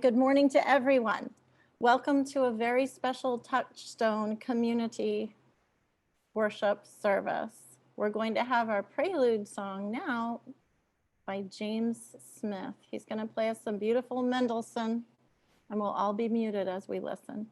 Good morning to everyone. Welcome to a very special Touchstone community worship service. We're going to have our prelude song now by James Smith. He's going to play us some beautiful Mendelssohn, and we'll all be muted as we listen.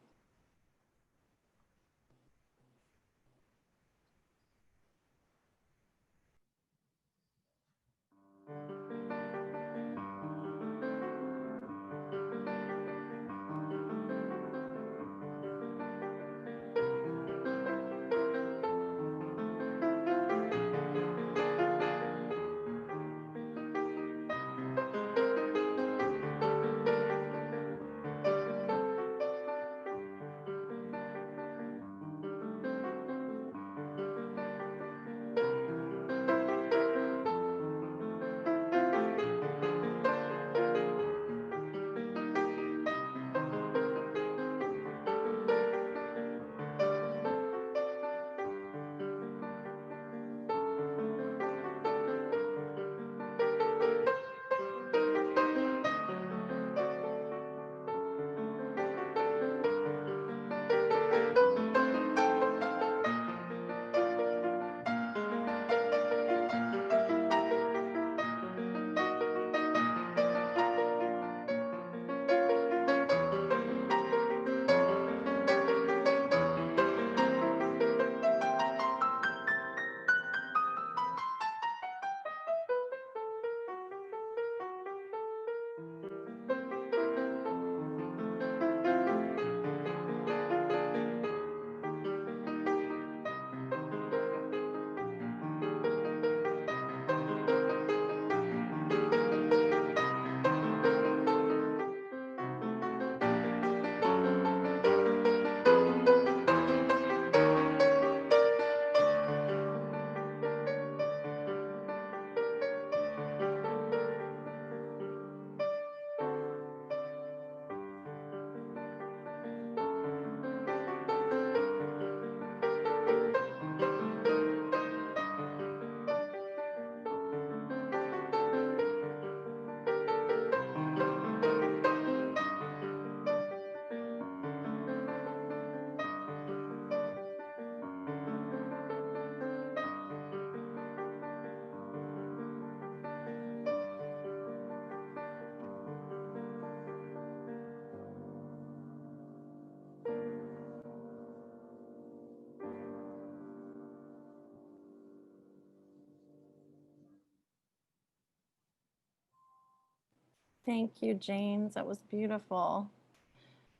Thank you, James. That was beautiful.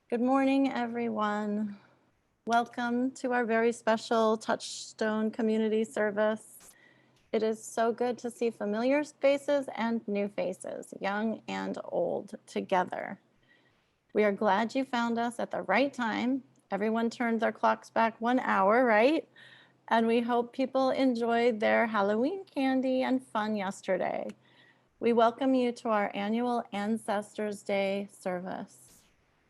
Good morning, everyone. Welcome to our very special Touchstone community service. It is so good to see familiar faces and new faces, young and old, together. We are glad you found us at the right time. Everyone turned their clocks back 1 hour, right? And we hope people enjoyed their Halloween candy and fun yesterday. We welcome you to our annual Ancestors Day service.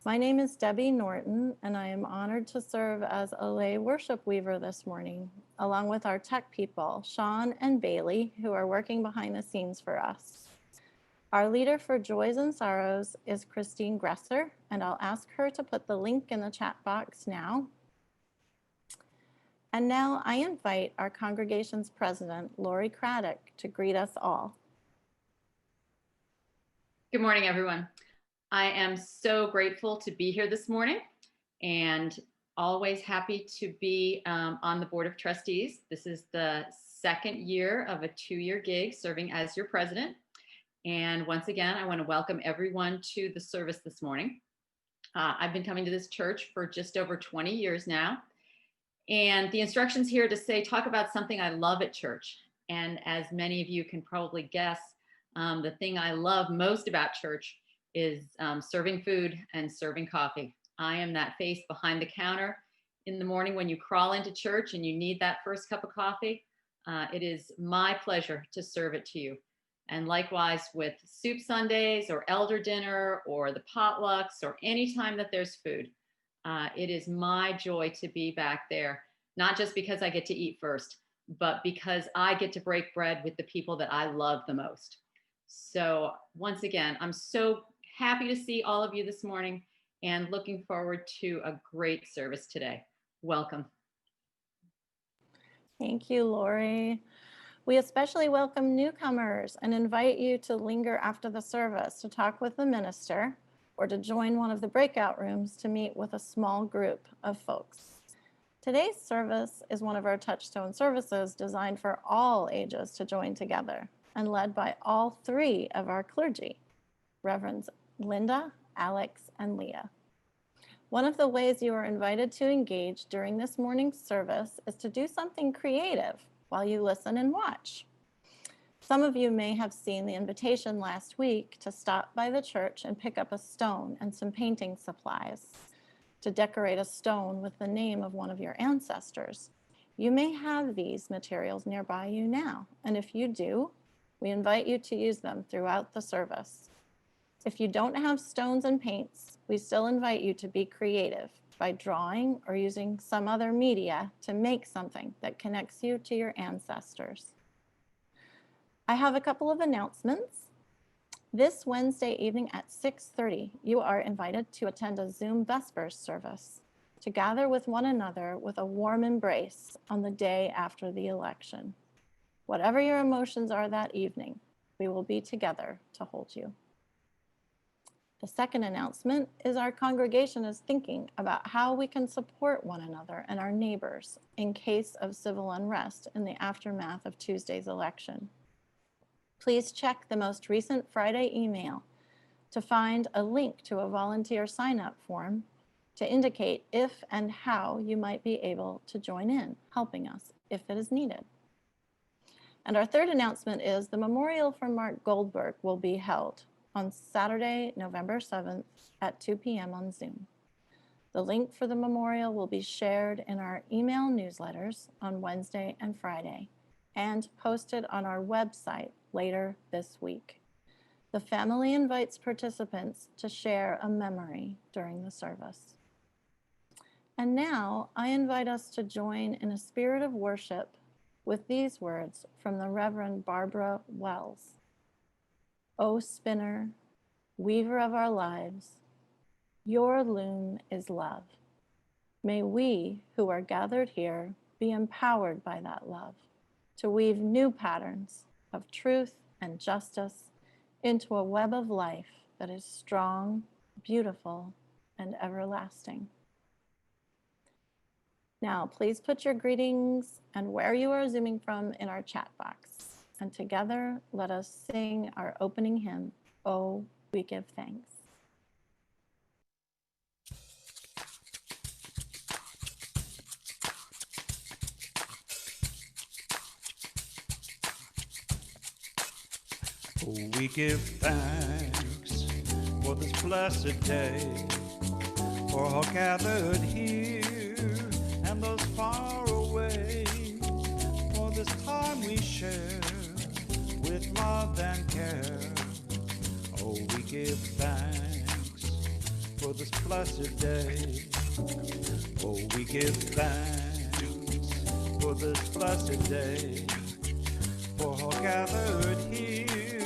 My name is Debbie Norton, and I am honored to serve as a lay worship weaver this morning, along with our tech people, Sean and Bailey, who are working behind the scenes for us. Our leader for Joys and Sorrows is Christine Gresser, and I'll ask her to put the link in the chat box now. And now I invite our congregation's president, Lori Craddock, to greet us all. Good morning, everyone. I am so grateful to be here this morning and always happy to be on the Board of Trustees. This is the second year of a 2-year gig serving as your president. And once again, I want to welcome everyone to the service this morning. I've been coming to this church for just over 20 years now. And the instructions here to say, talk about something I love at church. And as many of you can probably guess, the thing I love most about church is serving food and serving coffee. I am that face behind the counter in the morning when you crawl into church and you need that first cup of coffee. It is my pleasure to serve it to you. And likewise with soup Sundays or elder dinner or the potlucks or any time that there's food. It is my joy to be back there, not just because I get to eat first, but because I get to break bread with the people that I love the most. So once again, I'm so happy to see all of you this morning and looking forward to a great service today. Welcome. Thank you, Lori. We especially welcome newcomers and invite you to linger after the service to talk with the minister or to join one of the breakout rooms to meet with a small group of folks. Today's service is one of our Touchstone services designed for all ages to join together and led by all three of our clergy, Reverends Linda, Alex, and Leah. One of the ways you are invited to engage during this morning's service is to do something creative while you listen and watch. Some of you may have seen the invitation last week to stop by the church and pick up a stone and some painting supplies to decorate a stone with the name of one of your ancestors. You may have these materials nearby you now, and if you do, we invite you to use them throughout the service. If you don't have stones and paints, we still invite you to be creative by drawing or using some other media to make something that connects you to your ancestors. I have a couple of announcements. This Wednesday evening at 6:30, you are invited to attend a Zoom Vespers service to gather with one another with a warm embrace on the day after the election. Whatever your emotions are that evening, we will be together to hold you. The second announcement is our congregation is thinking about how we can support one another and our neighbors in case of civil unrest in the aftermath of Tuesday's election. Please check the most recent Friday email to find a link to a volunteer sign-up form to indicate if and how you might be able to join in, helping us if it is needed. And our third announcement is the memorial for Mark Goldberg will be held on Saturday, November 7th at 2 p.m. on Zoom. The link for the memorial will be shared in our email newsletters on Wednesday and Friday and posted on our website later this week. The family invites participants to share a memory during the service. And now I invite us to join in a spirit of worship with these words from the Reverend Barbara Wells. O spinner, weaver of our lives, your loom is love. May we who are gathered here be empowered by that love to weave new patterns of truth and justice into a web of life that is strong, beautiful, and everlasting. Now, please put your greetings and where you are Zooming from in our chat box. And together, let us sing our opening hymn, Oh, We Give Thanks. Oh, we give thanks for this blessed day, for all gathered here and those far away, for this time we share with love and care. Oh, we give thanks for this blessed day. Oh, we give thanks for this blessed day, for all gathered here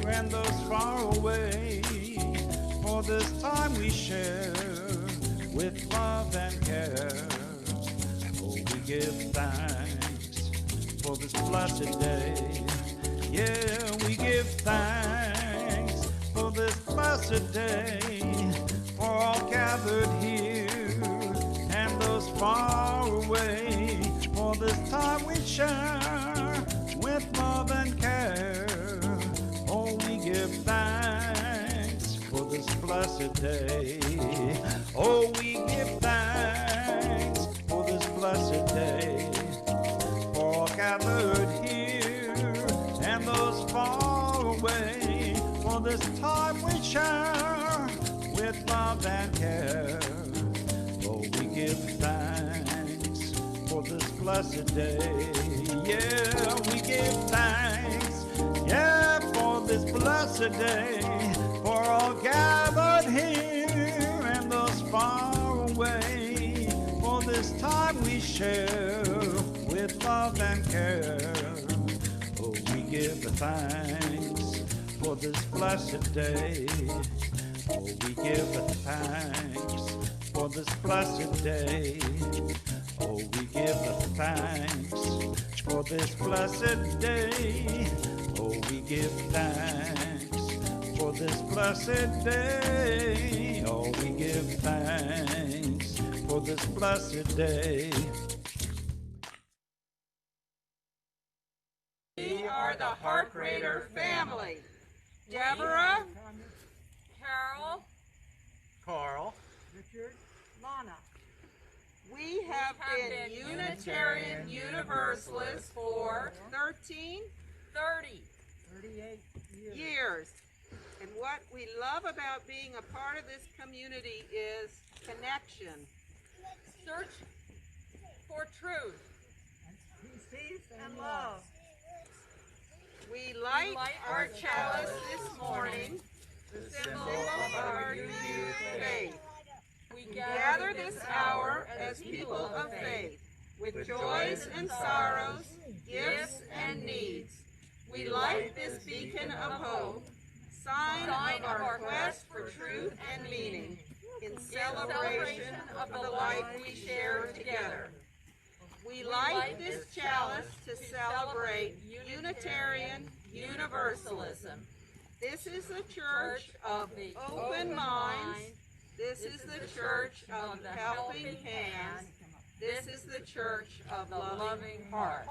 and those far away, for this time we share with love and care. Oh, we give thanks for this blessed day. Yeah, we give thanks for this blessed day, for all gathered here and those far away, for this time we share with love and care. Oh, we give thanks for this blessed day. Oh, we give thanks for this blessed day, for all gathered here and those far away, for this time we share with love and care. Oh, we give thanks for this blessed day. Yeah, we give thanks, yeah, for this blessed day, for all gathered here and those far away, for this time we share with love and care. Oh, we give thanks for this blessed day. Oh, we give thanks for this blessed day. Oh, we give thanks for this blessed day. Oh, we give thanks for this blessed day. Oh, we give thanks for this blessed day. We are the Heart Raider family. Deborah, Carol, Carl, Richard, Lana. we have been Unitarian Universalists for 13 30. 38 years. And what we love about being a part of this community is connection. Search for truth Peace and love. We light our chalice this morning, the symbol of our renewed faith. We Gather this hour as people of faith, with joys and sorrows, gifts and needs. We light this beacon of hope, sign of our quest for truth and meaning, in celebration of the life we share together. We light this chalice to celebrate Unitarian Universalism. This is the church of the open minds. This is the church of the helping hands. This is the church of the loving hearts.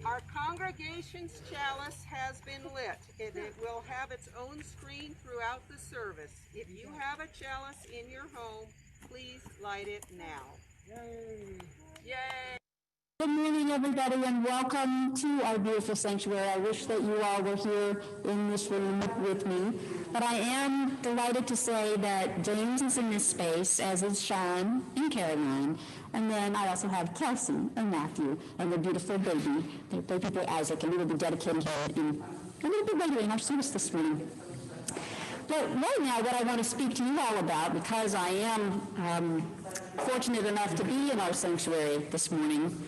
Our congregation's chalice has been lit, and it will have its own screen throughout the service. If you have a chalice in your home, please light it now. Yay! Good morning, everybody, and welcome to our beautiful sanctuary. I wish that you all were here in this room with me, but I am delighted to say that James is in this space, as is Sean and Caroline, and then I also have Kelsey and Matthew and the beautiful baby boy Isaac, and we will be dedicating him a little bit later in our service this morning. But right now, what I want to speak to you all about, because I am fortunate enough to be in our sanctuary this morning,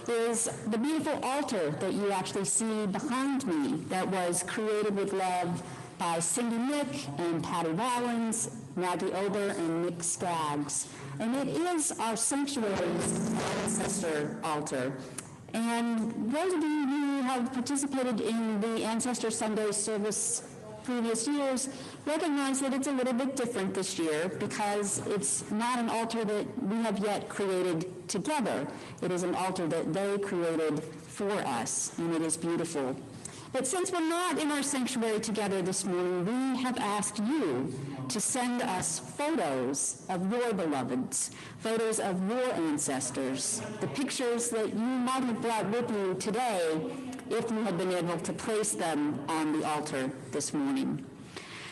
is the beautiful altar that you actually see behind me that was created with love by Cindy Nick and Patty Rollins, Maggie Ober, and Nick Skaggs. And it is our sanctuary's ancestor altar. And those of you who have participated in the Ancestor Sunday service previous years recognize that it's a little bit different this year because it's not an altar that we have yet created together. It is an altar that they created for us, and it is beautiful. But since we're not in our sanctuary together this morning, we have asked you to send us photos of your beloveds, photos of your ancestors, the pictures that you might have brought with you today if you had been able to place them on the altar this morning.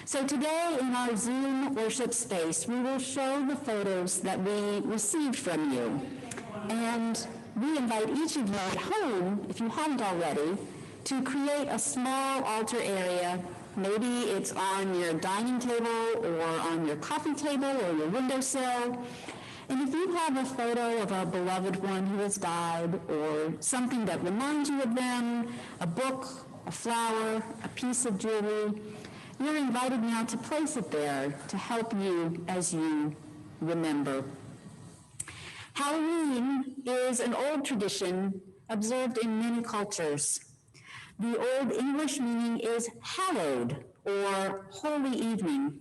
So today in our Zoom worship space, we will show the photos that we received from you. And we invite each of you at home, if you haven't already, to create a small altar area. Maybe it's on your dining table or on your coffee table or your windowsill. And if you have a photo of a beloved one who has died or something that reminds you of them, a book, a flower, a piece of jewelry, you're invited now to place it there to help you as you remember. Halloween is an old tradition observed in many cultures. The Old English meaning is hallowed, or holy evening.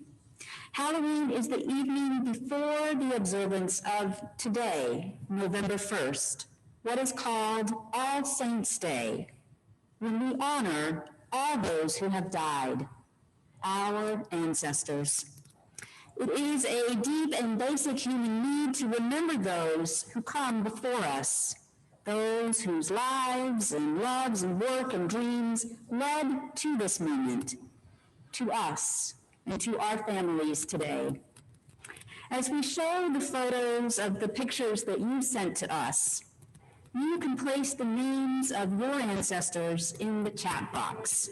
Halloween is the evening before the observance of today, November 1st, what is called All Saints' Day, when we honor all those who have died, our ancestors. It is a deep and basic human need to remember those who come before us, those whose lives and loves and work and dreams led to this moment, to us and to our families today. As we show the photos of the pictures that you sent to us, you can place the names of your ancestors in the chat box.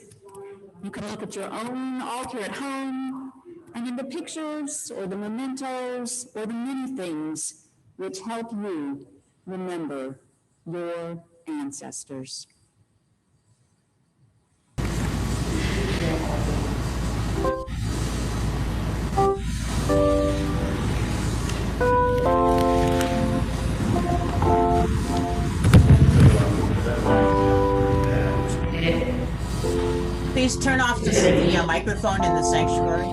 You can look at your own altar at home and in the pictures or the mementos or the many things which help you remember your ancestors. please turn off the microphone in the sanctuary?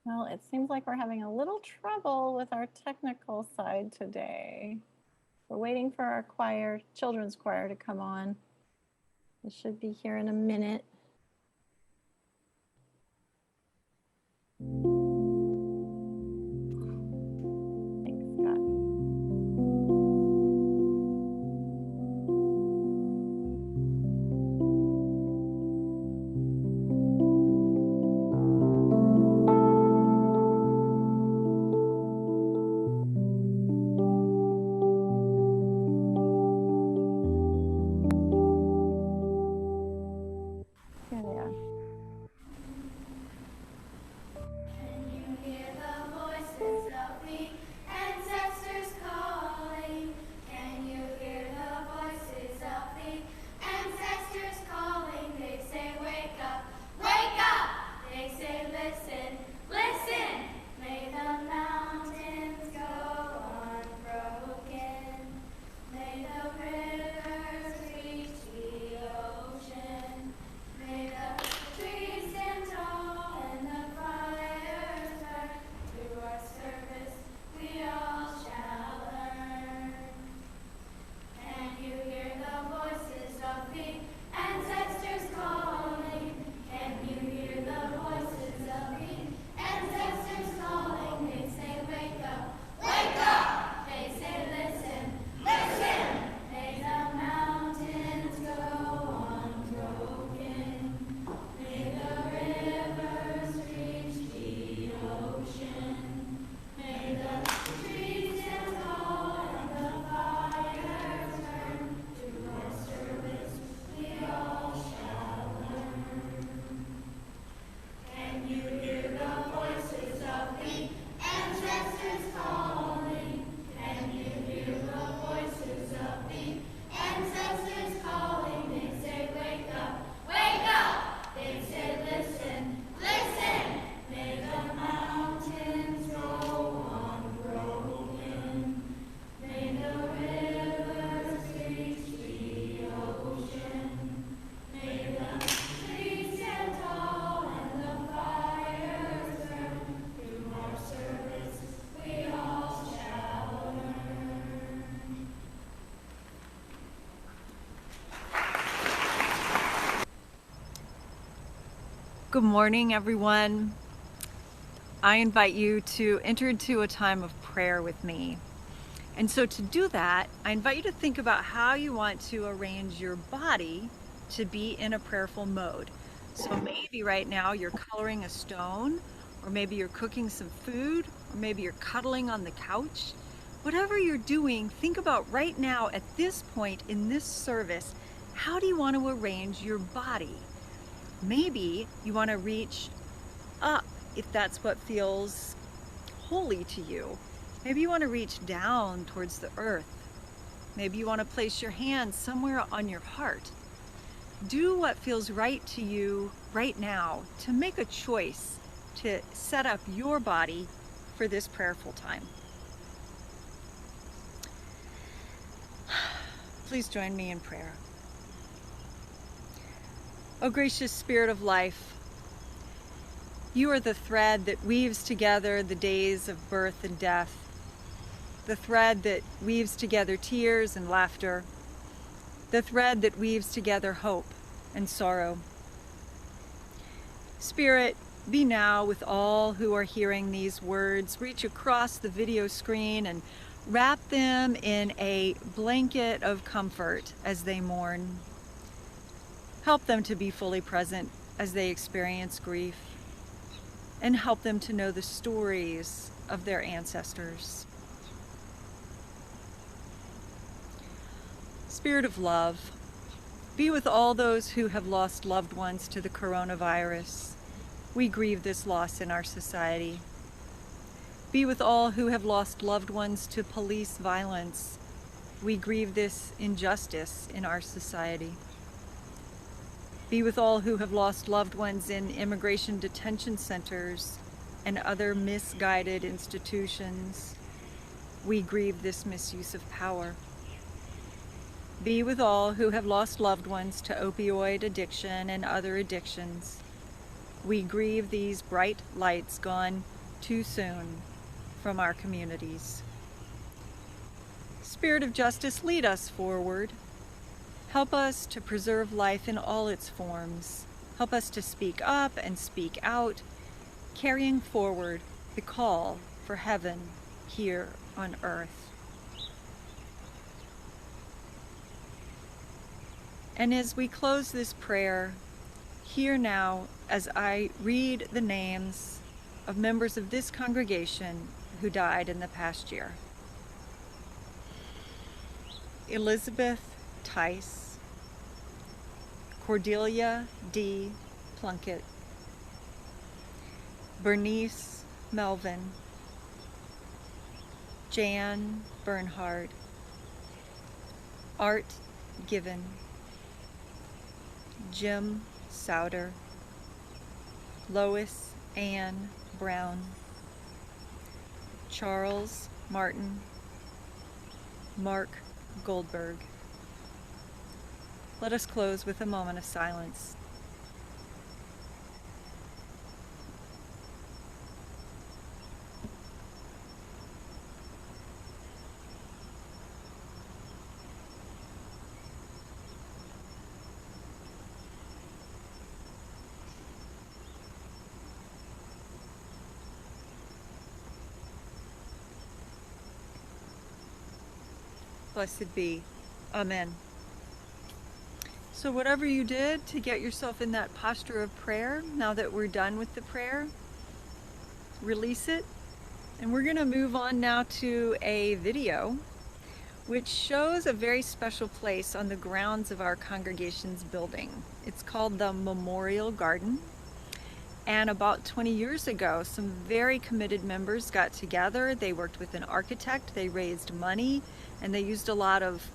Well, it seems like we're having a little trouble with our technical side today. We're waiting for our choir, children's choir, to come on. They should be here in a minute. Thanks, Scott. Here they are. Can you hear the voices of the ancestors calling? Can you hear the voices of the ancestors calling? They say, wake up, wake up! They say, listen, listen! May the mountains go unbroken. May the rivers reach the ocean. May the trees stand tall and the fires burn. Through our service we all shall learn. Can you hear the voices of the ancestors calling? Can you hear the voices of the ancestors calling? They say, wake up, wake up! They say, listen, listen! May the mountains go unbroken. May the rivers reach the ocean. May the trees stand tall and the fires burn. Through our service we all shall learn. Can you hear the voices of the ancestors calling? Can you hear the voices of the ancestors calling? They say, wake up, wake up! They say, listen, listen! May the mountains go unbroken. May the rivers reach the ocean. May the trees stand tall and the fires burn. Through our service we all shall learn. Good morning, everyone. I invite you to enter into a time of prayer with me. And so to do that, I invite you to think about how you want to arrange your body to be in a prayerful mode. So maybe right now you're coloring a stone, or maybe you're cooking some food, or maybe you're cuddling on the couch. Whatever you're doing, think about right now at this point in this service, how do you want to arrange your body? Maybe you want to reach up if that's what feels holy to you. Maybe you want to reach down towards the earth. Maybe you want to place your hands somewhere on your heart. Do what feels right to you right now to make a choice to set up your body for this prayerful time. Please join me in prayer. O gracious Spirit of life, you are the thread that weaves together the days of birth and death, the thread that weaves together tears and laughter, the thread that weaves together hope and sorrow. Spirit, be now with all who are hearing these words. Reach across the video screen and wrap them in a blanket of comfort as they mourn. Help them to be fully present as they experience grief, and help them to know the stories of their ancestors. Spirit of love, be with all those who have lost loved ones to the coronavirus. We grieve this loss in our society. Be with all who have lost loved ones to police violence. We grieve this injustice in our society. Be with all who have lost loved ones in immigration detention centers and other misguided institutions. We grieve this misuse of power. Be with all who have lost loved ones to opioid addiction and other addictions. We grieve these bright lights gone too soon from our communities. Spirit of justice, lead us forward. Help us to preserve life in all its forms. Help us to speak up and speak out, carrying forward the call for heaven here on earth. And as we close this prayer, hear now as I read the names of members of this congregation who died in the past year. Elizabeth Tice, Cordelia D. Plunkett, Bernice Melvin, Jan Bernhard, Art Given, Jim Souter, Lois Ann Brown, Charles Martin, Mark Goldberg. Let us close with a moment of silence. Blessed be. Amen. So whatever you did to get yourself in that posture of prayer, now that we're done with the prayer, release it. And we're going to move on now to a video which shows a very special place on the grounds of our congregation's building. It's called the Memorial Garden. And about 20 years ago, some very committed members got together. They worked with an architect, they raised money, and they used a lot of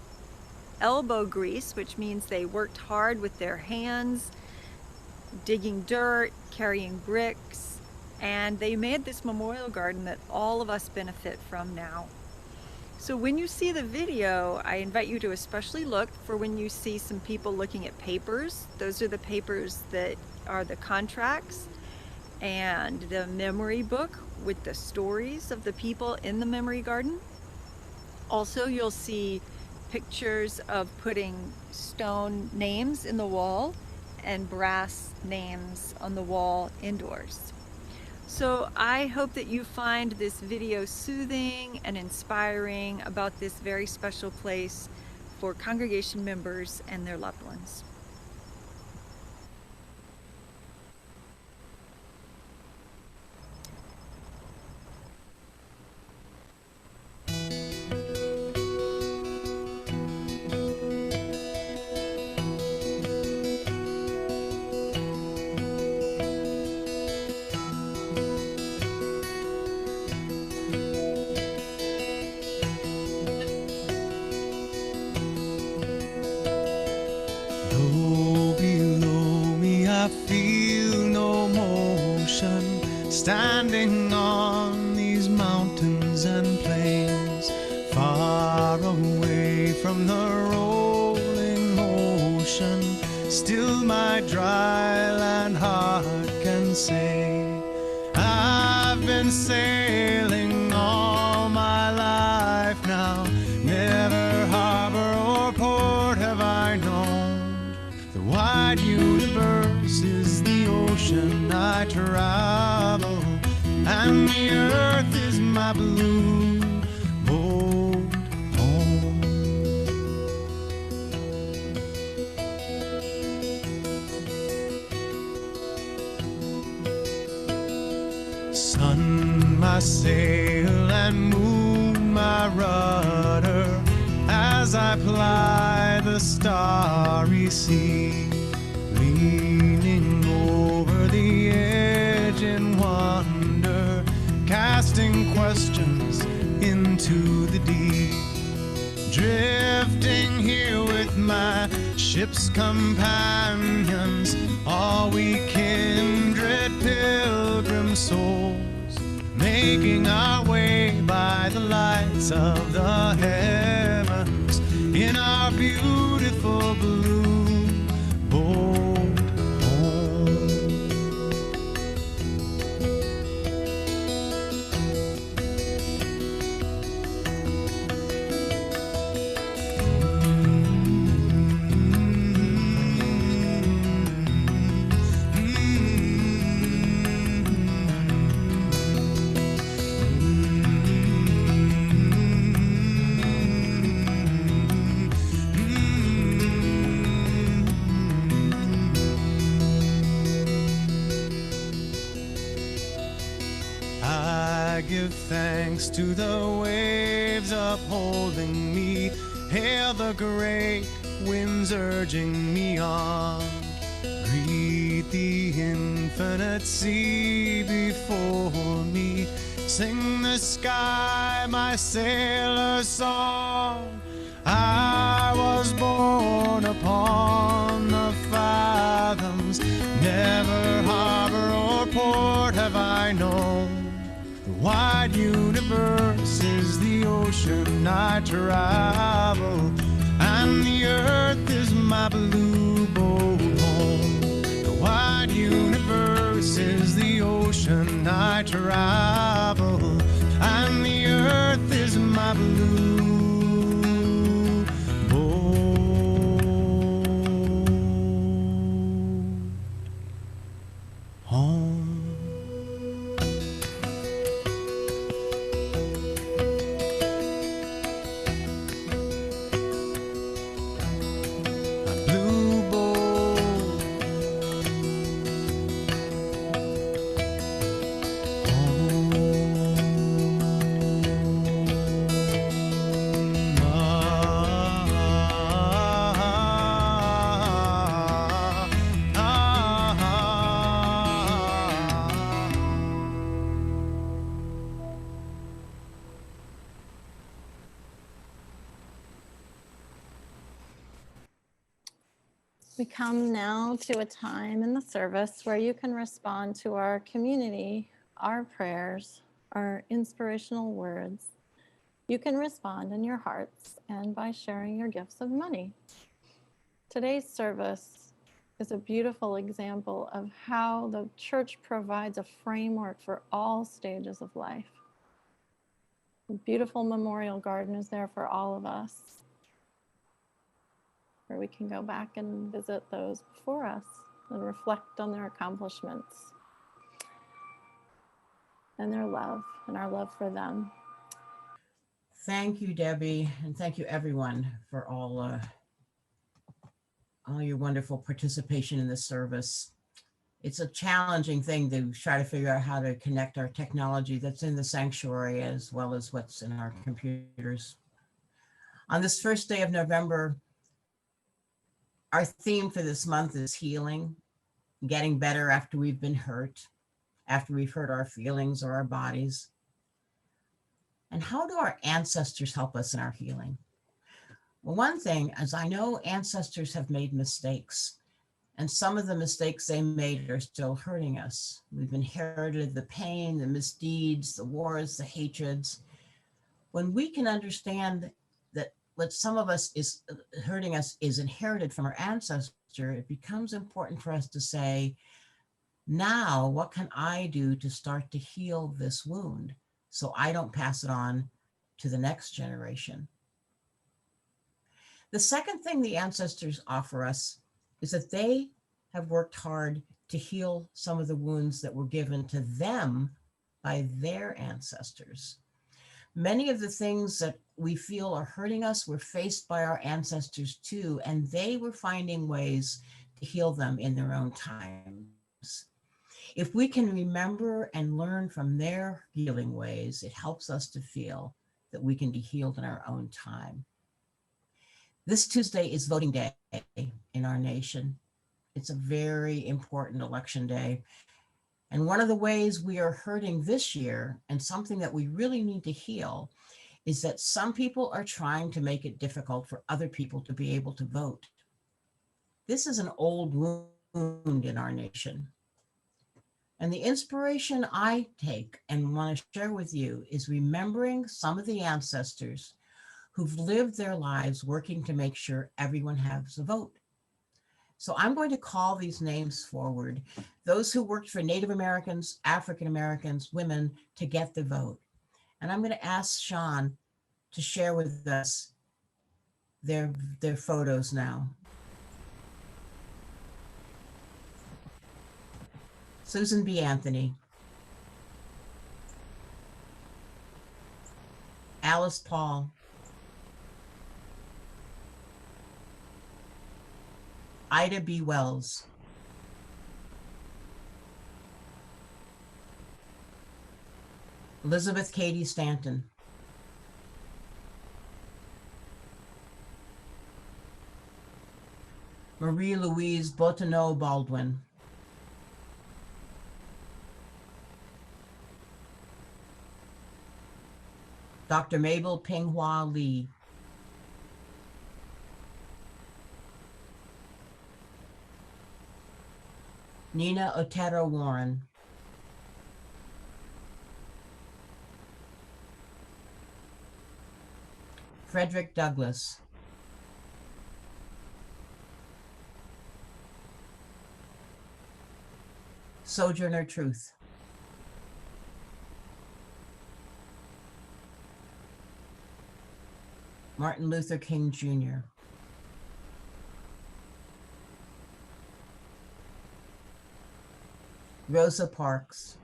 elbow grease, which means they worked hard with their hands, digging dirt, carrying bricks, and they made this memorial garden that all of us benefit from now. So when you see the video, I invite you to especially look for when you see some people looking at papers. Those are the papers that are the contracts and the memory book with the stories of the people in the memory garden. Also, you'll see pictures of putting stone names in the wall and brass names on the wall indoors. So I hope that you find this video soothing and inspiring about this very special place for congregation members and their loved ones. Standing on these mountains and plains, far away from the rolling ocean, still my dry land heart can say, I've been sailing all my life now, never harbor or port have I known. The wide universe is the ocean I travel, and the earth is my blue boat home. Sun, my sail, and moon, my rudder, as I ply the starry sea, leaning over the edge in wonder, casting questions into the deep, drifting here with my ship's companions, all we kindred pilgrim souls, making our way by the lights of the heavens in our beautiful blue boat home. thanks to the waves upholding me. Hail the great winds urging me on. Greet the infinite sea before me. Sing the sky my sailor song. I was born upon the fathoms. Never harbor or port have I known. The wide universe is the ocean I travel, and the earth is my blue boat home. The wide universe is the ocean I travel, and the earth is my blue boat home. We come now to a time in the service where you can respond to our community, our prayers, our inspirational words. You can respond in your hearts and by sharing your gifts of money. Today's service is a beautiful example of how the church provides a framework for all stages of life. A beautiful memorial garden is there for all of us, where we can go back and visit those before us and reflect on their accomplishments and their love and our love for them. Thank you, Debbie, and thank you everyone for all your wonderful participation in this service. It's a challenging thing to try to figure out how to connect our technology that's in the sanctuary as well as what's in our computers. On this first day of November, our theme for this month is healing, getting better after we've been hurt, after we've hurt our feelings or our bodies. And how do our ancestors help us in our healing? Well, one thing is I know ancestors have made mistakes, and some of the mistakes they made are still hurting us. We've inherited the pain, the misdeeds, the wars, the hatreds. When we can understand that what some of us is hurting us is inherited from our ancestor, it becomes important for us to say, now what can I do to start to heal this wound so I don't pass it on to the next generation? The second thing the ancestors offer us is that they have worked hard to heal some of the wounds that were given to them by their ancestors. Many of the things that we feel are hurting us were faced by our ancestors too, and they were finding ways to heal them in their own times. If we can remember and learn from their healing ways, it helps us to feel that we can be healed in our own time. This Tuesday is voting day in our nation. It's a very important election day. And one of the ways we are hurting this year, and something that we really need to heal, is that some people are trying to make it difficult for other people to be able to vote. This is an old wound in our nation. And the inspiration I take and want to share with you is remembering some of the ancestors who've lived their lives working to make sure everyone has a vote. So I'm going to call these names forward, those who worked for Native Americans, African Americans, women to get the vote. And I'm going to ask Sean to share with us their photos now. Susan B. Anthony, Alice Paul, Ida B. Wells, Elizabeth Cady Stanton. Marie Louise Bottineau Baldwin. Dr. Mabel Pinghua Lee. Nina Otero Warren. Frederick Douglass. Sojourner Truth. Martin Luther King Jr. Rosa Parks.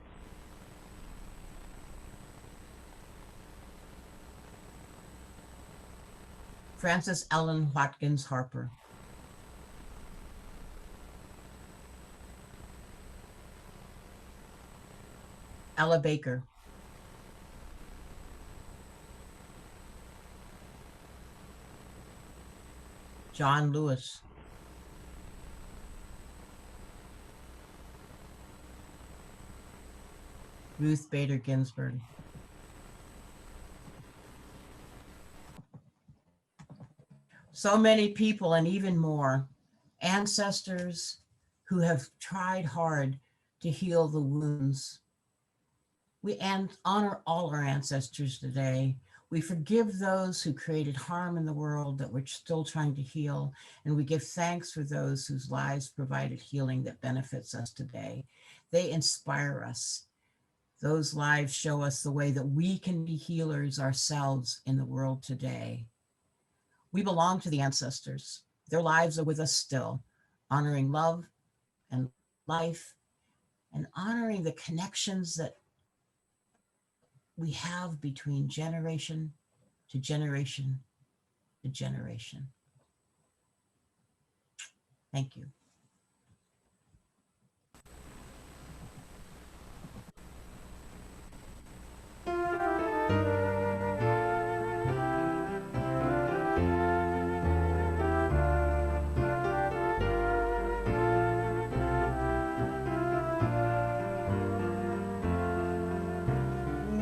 Frances Ellen Watkins Harper. Ella Baker. John Lewis. Ruth Bader Ginsburg. So many people and even more, ancestors who have tried hard to heal the wounds. We honor all our ancestors today. We forgive those who created harm in the world that we're still trying to heal, and we give thanks for those whose lives provided healing that benefits us today. They inspire us. Those lives show us the way that we can be healers ourselves in the world today. We belong to the ancestors. Their lives are with us still, honoring love and life and honoring the connections that we have between generation to generation to generation. Thank you.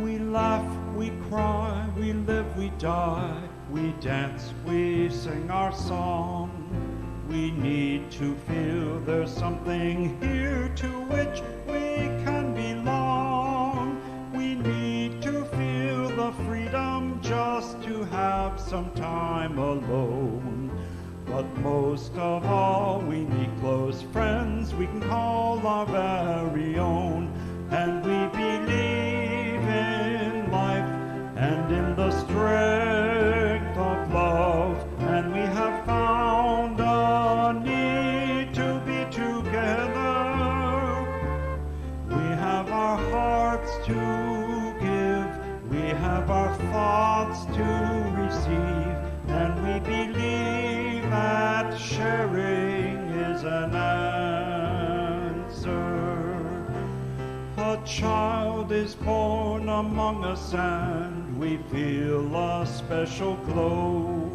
We laugh, we cry, we live, we die, we dance, we sing our song. We need to feel there's something here to which we can belong. We need to feel the freedom just to have some time alone. But most of all, we need close friends we can call our very own. And we believe in life and in the strength of love. And we have found a need to be together. We have our hearts to give. We have our thoughts to receive. And we believe that sharing is an answer. A child is born among us and we feel a special glow.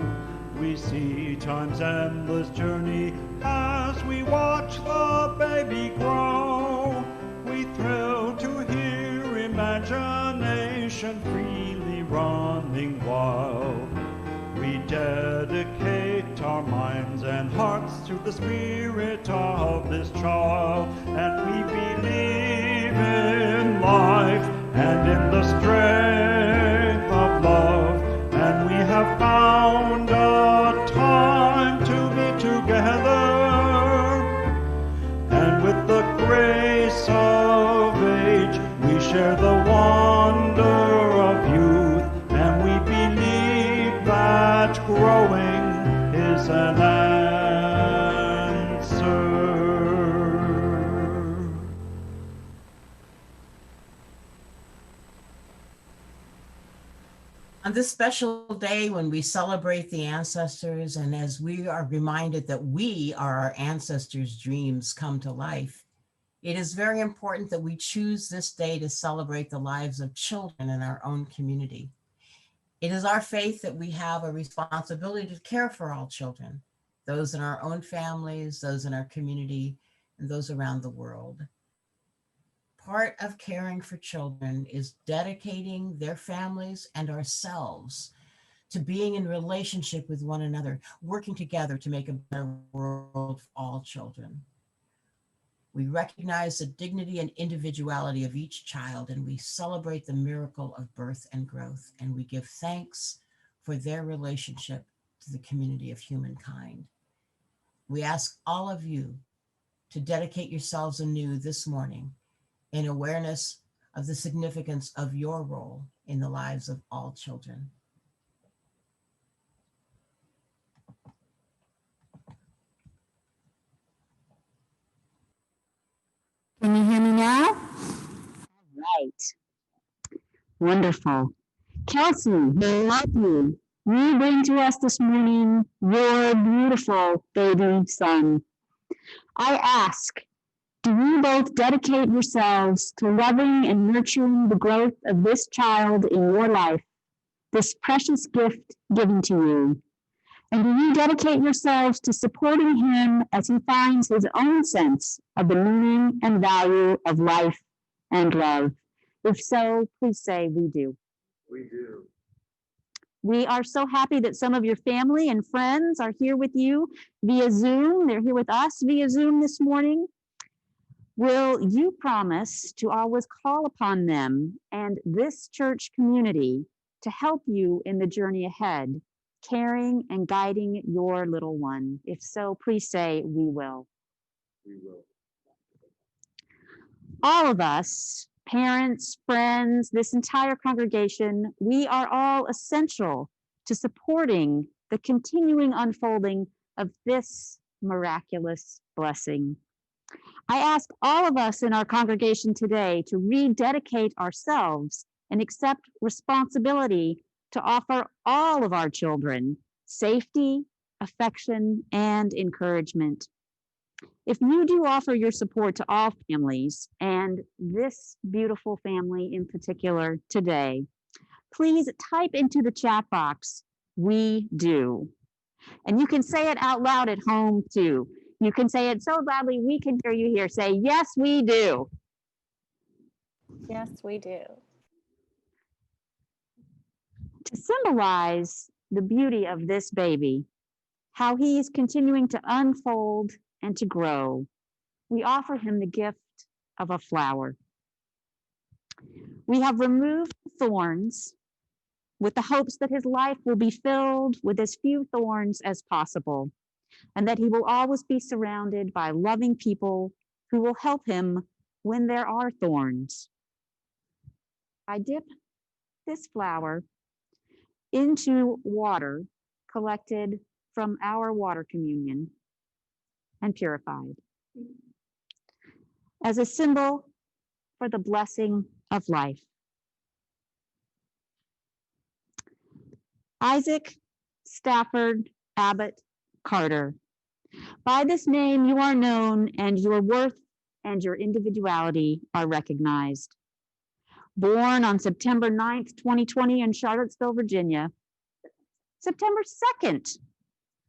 We see time's endless journey as we watch the baby grow. We thrill to hear imagination freely running wild. We dedicate our minds and hearts to the spirit of this child, and we believe in life and in the strength of love, and we have found a time to be together, and with the grace of age we share the wonder of youth, and we believe that growing is an answer. On this special day when we celebrate the ancestors, and as we are reminded that we are our ancestors' dreams come to life, It is very important that we choose this day to celebrate the lives of children in our own community. It is our faith that we have a responsibility to care for all children, those in our own families, those in our community, and those around the world. Part of caring for children is dedicating their families and ourselves to being in relationship with one another, working together to make a better world for all children. We recognize the dignity and individuality of each child, and we celebrate the miracle of birth and growth, and we give thanks for their relationship to the community of humankind. We ask all of you to dedicate yourselves anew this morning in awareness of the significance of your role in the lives of all children. Can you hear me now? Right. Wonderful. Kelsey, we love you. You bring to us this morning your beautiful baby son. I ask, do you both dedicate yourselves to loving and nurturing the growth of this child in your life, this precious gift given to you? And do you dedicate yourselves to supporting him as he finds his own sense of the meaning and value of life and love? If so, please say we do. We do. We are so happy that some of your family and friends are here with you via Zoom. They're here with us via Zoom this morning. Will you promise to always call upon them and this church community to help you in the journey ahead, caring and guiding your little one? If so, please say we will. We will. All of us, parents, friends, this entire congregation, we are all essential to supporting the continuing unfolding of this miraculous blessing. I ask all of us in our congregation today to rededicate ourselves and accept responsibility to offer all of our children safety, affection, and encouragement. If you do offer your support to all families, and this beautiful family in particular today, please type into the chat box, "We do." And you can say it out loud at home too. You can say it so loudly we can hear you here. Say, "Yes, we do." Yes, we do. To symbolize the beauty of this baby, how he is continuing to unfold and to grow, we offer him the gift of a flower. We have removed thorns with the hopes that his life will be filled with as few thorns as possible, and that he will always be surrounded by loving people who will help him when there are thorns. I dip this flower into water collected from our water communion and purified as a symbol for the blessing of life. Isaac Stafford Abbott Carter. By this name you are known, and your worth and your individuality are recognized. Born on September 9th, 2020 in Charlottesville, Virginia. September 2nd,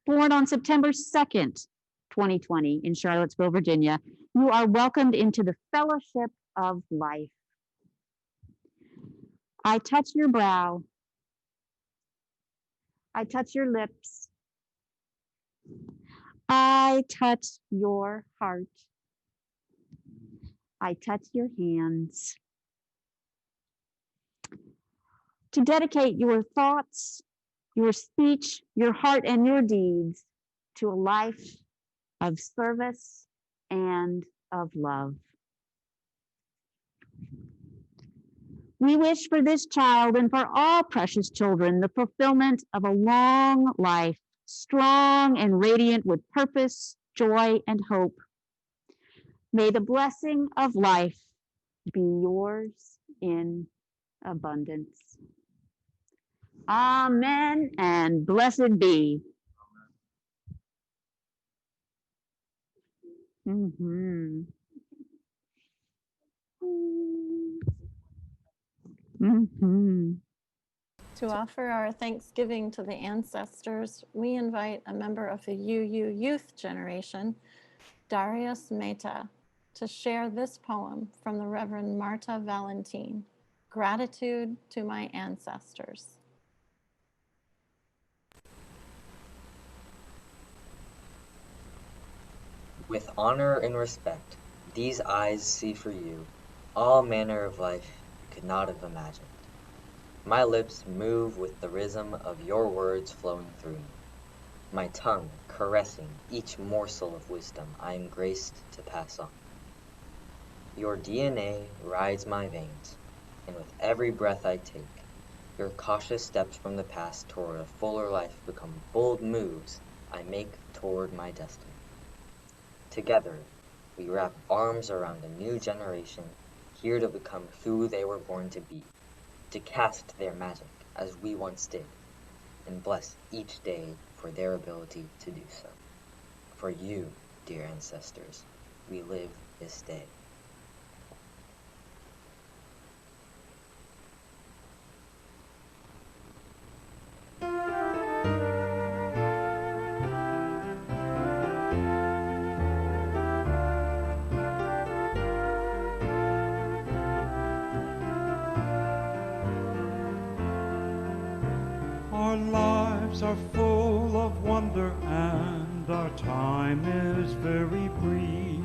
born on September 2nd, 2020 in Charlottesville, Virginia. You are welcomed into the fellowship of life. I touch your brow. I touch your lips. I touch your heart. I touch your hands. To dedicate your thoughts, your speech, your heart, and your deeds to a life of service and of love. We wish for this child and for all precious children the fulfillment of a long life, strong and radiant with purpose, joy, and hope. May the blessing of life be yours in abundance. Amen and blessed be. To offer our thanksgiving to the ancestors, we invite a member of the UU Youth Generation, Darius Mehta, to share this poem from the Reverend Marta Valentine, Gratitude to My Ancestors. With honor and respect, these eyes see for you all manner of life you could not have imagined. My lips move with the rhythm of your words flowing through me, my tongue caressing each morsel of wisdom I am graced to pass on. Your DNA rides my veins, and with every breath I take, your cautious steps from the past toward a fuller life become bold moves I make toward my destiny. Together, we wrap arms around a new generation, here to become who they were born to be, to cast their magic as we once did, and bless each day for their ability to do so. For you, dear ancestors, we live this day. Our lives are full of wonder and our time is very brief.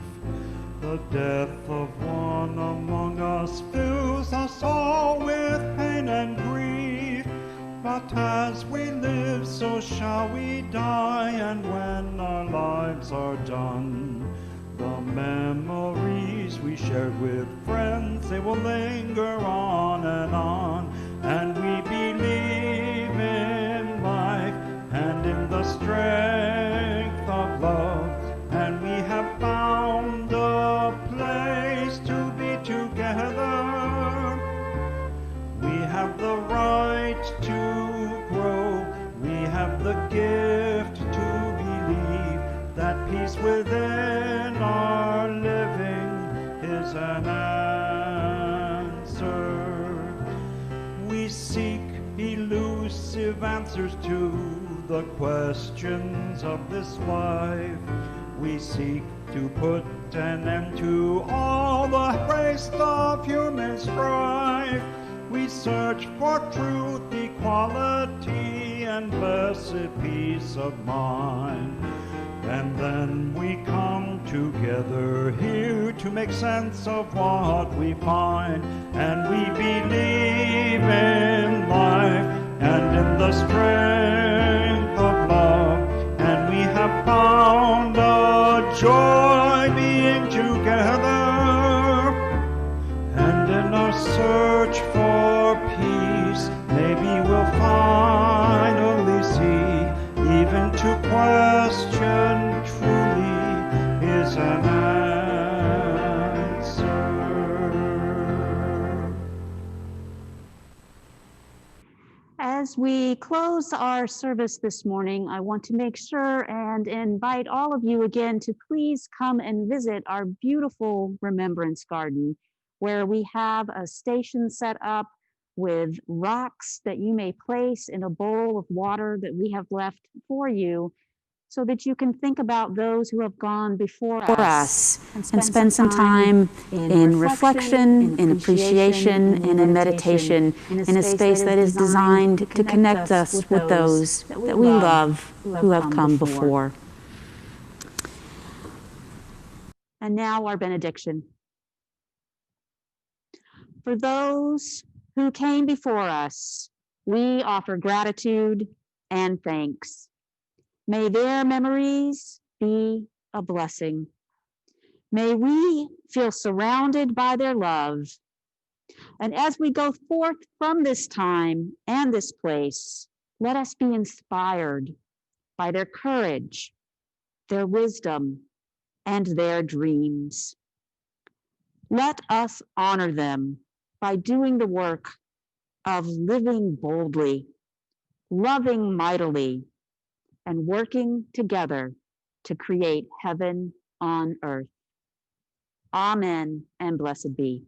The death of one among us fills us all with pain and grief. But as we live, so shall we die, and when our lives are done, the memories we shared with friends, they will linger on, and we believe in life and in the strength of love, and we have found a place to be together. We have the right to grow, we have the gift to believe that peace within our living is an answer. We seek elusive answers to the questions of this life. We seek to put an end to all the waste of human strife. We search for truth, equality, and blessed peace of mind. And then we come together here to make sense of what we find. And we believe in life and in the strength of love. And we have found a joy being together. And in our search for peace, maybe we'll finally see, even to question truly is an answer. As we close our service this morning, I want to make sure and invite all of you again to please come and visit our beautiful Remembrance Garden, where we have a station set up with rocks that you may place in a bowl of water that we have left for you, so that you can think about those who have gone before us and spend some time in reflection, in appreciation, and in meditation, in a space that is designed to connect us with those that we love who have come before. And now our benediction. For those who came before us, we offer gratitude and thanks. May their memories be a blessing. May we feel surrounded by their love. And as we go forth from this time and this place, let us be inspired by their courage, their wisdom, and their dreams. Let us honor them by doing the work of living boldly, loving mightily, and working together to create heaven on earth. Amen and blessed be.